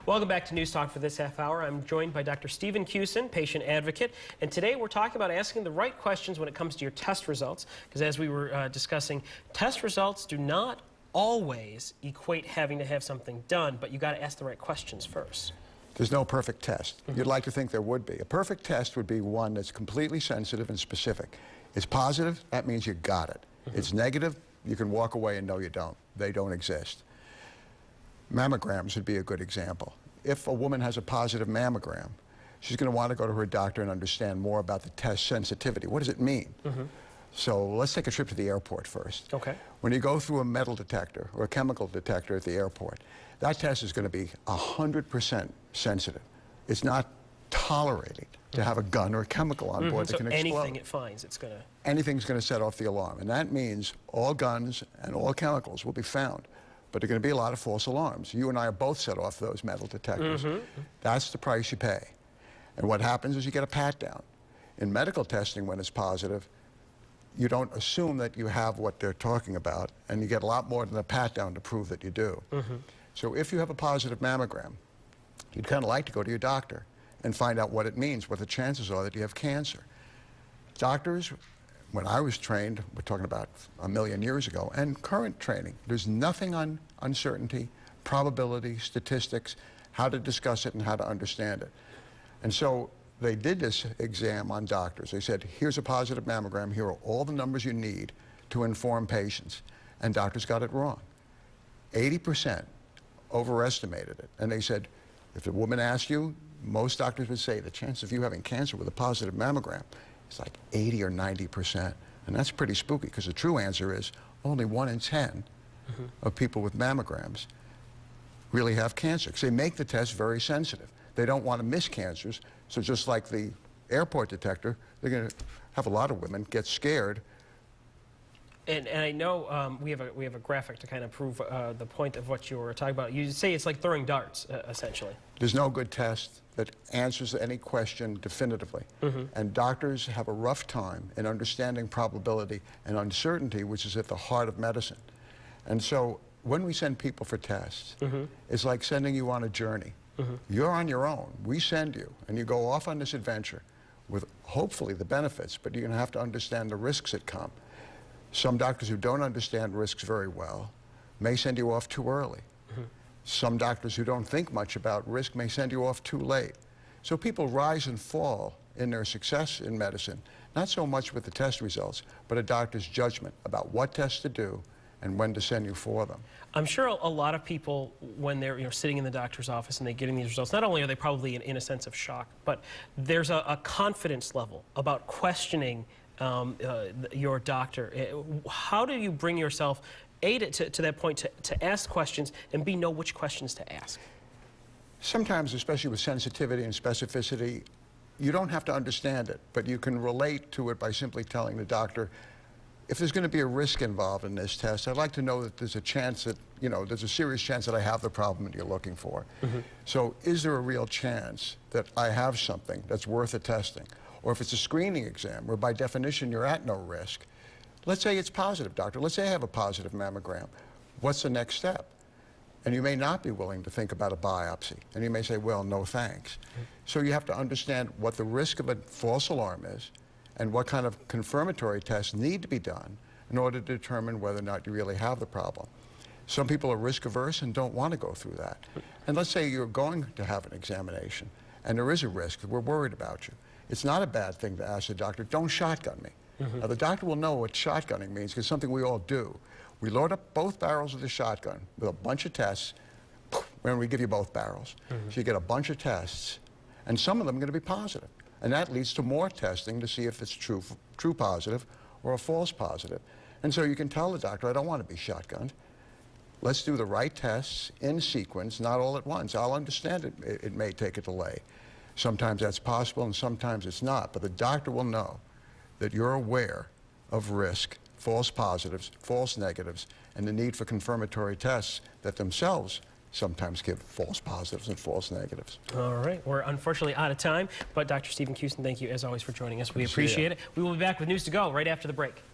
Welcome back to News Talk for this half hour. I'm joined by Dr. Stephen Cusin, patient advocate, and today we're talking about asking the right questions when it comes to your test results, because as we were discussing, test results do not always equate having to have something done, but you got to ask the right questions first. There's no perfect test. You'd like to think there would be. A perfect test would be one that's completely sensitive and specific. It's positive, that means you got it. It's negative, you can walk away and know you don't. They don't exist. Mammograms would be a good example. If a woman has a positive mammogram, she's going to want to go to her doctor and understand more about the test sensitivity. What does it mean? So let's take a trip to the airport first. Okay. When you go through a metal detector or a chemical detector at the airport, that test is going to be 100% sensitive. It's not tolerating to have a gun or a chemical on board that can explode. So anything it finds, it's going to... Anything's going to set off the alarm. And that means all guns and all chemicals will be found. But there are going to be a lot of false alarms. You and I are both set off those metal detectors. That's the price you pay. And what happens is you get a pat-down. In medical testing, when it's positive, you don't assume that you have what they're talking about, and you get a lot more than a pat-down to prove that you do. So if you have a positive mammogram, you'd kind of like to go to your doctor and find out what it means, what the chances are that you have cancer. Doctors, when I was trained, we're talking about a million years ago, and current training, there's nothing on uncertainty, probability, statistics, how to discuss it and how to understand it. And so they did this exam on doctors. They said, here's a positive mammogram, here are all the numbers you need to inform patients. And doctors got it wrong. 80% overestimated it. And they said, if a woman asked you, most doctors would say the chance of you having cancer with a positive mammogram is like 80 or 90%. And that's pretty spooky, because the true answer is only 1 in 10 of people with mammograms really have cancer, because they make the test very sensitive. They don't want to miss cancers, so just like the airport detector, they're going to have a lot of women get scared. And I know we have a graphic to kind of prove the point of what you were talking about. You say it's like throwing darts, essentially. There's no good test that answers any question definitively. And doctors have a rough time in understanding probability and uncertainty, which is at the heart of medicine. And so when we send people for tests, it's like sending you on a journey. You're on your own. We send you, and you go off on this adventure with hopefully the benefits, but you're going to have to understand the risks that come. Some doctors who don't understand risks very well may send you off too early. Some doctors who don't think much about risk may send you off too late. So people rise and fall in their success in medicine, not so much with the test results, but a doctor's judgment about what tests to do and when to send you for them. I'm sure a lot of people, when they're sitting in the doctor's office and they're getting these results, not only are they probably in a sense of shock, but there's a confidence level about questioning your doctor. How do you bring yourself, A, to that point to ask questions, and B, know which questions to ask? Sometimes, especially with sensitivity and specificity, you don't have to understand it, but you can relate to it by simply telling the doctor, if there's going to be a risk involved in this test, I'd like to know that there's a chance that, there's a serious chance that I have the problem that you're looking for. So is there a real chance that I have something that's worth a testing? Or if it's a screening exam, where by definition you're at no risk, let's say it's positive, doctor. Let's say I have a positive mammogram. What's the next step? And you may not be willing to think about a biopsy. And you may say, well, no thanks. So you have to understand what the risk of a false alarm is and what kind of confirmatory tests need to be done in order to determine whether or not you really have the problem. Some people are risk averse and don't want to go through that. And let's say you're going to have an examination and there is a risk, we're worried about you. It's not a bad thing to ask the doctor, don't shotgun me. Now the doctor will know what shotgunning means, because it's something we all do. We load up both barrels of the shotgun with a bunch of tests, when we give you both barrels. So you get a bunch of tests, and some of them are going to be positive. And that leads to more testing to see if it's true positive or a false positive. And so you can tell the doctor, I don't want to be shotgunned. Let's do the right tests in sequence, not all at once. I'll understand it may take a delay. Sometimes that's possible and sometimes it's not, but the doctor will know that you're aware of risk, false positives, false negatives, and the need for confirmatory tests that themselves sometimes give false positives and false negatives. All right, we're unfortunately out of time, but Dr. Stephen Cusin, thank you as always for joining us. We appreciate it. We will be back with News to Go right after the break.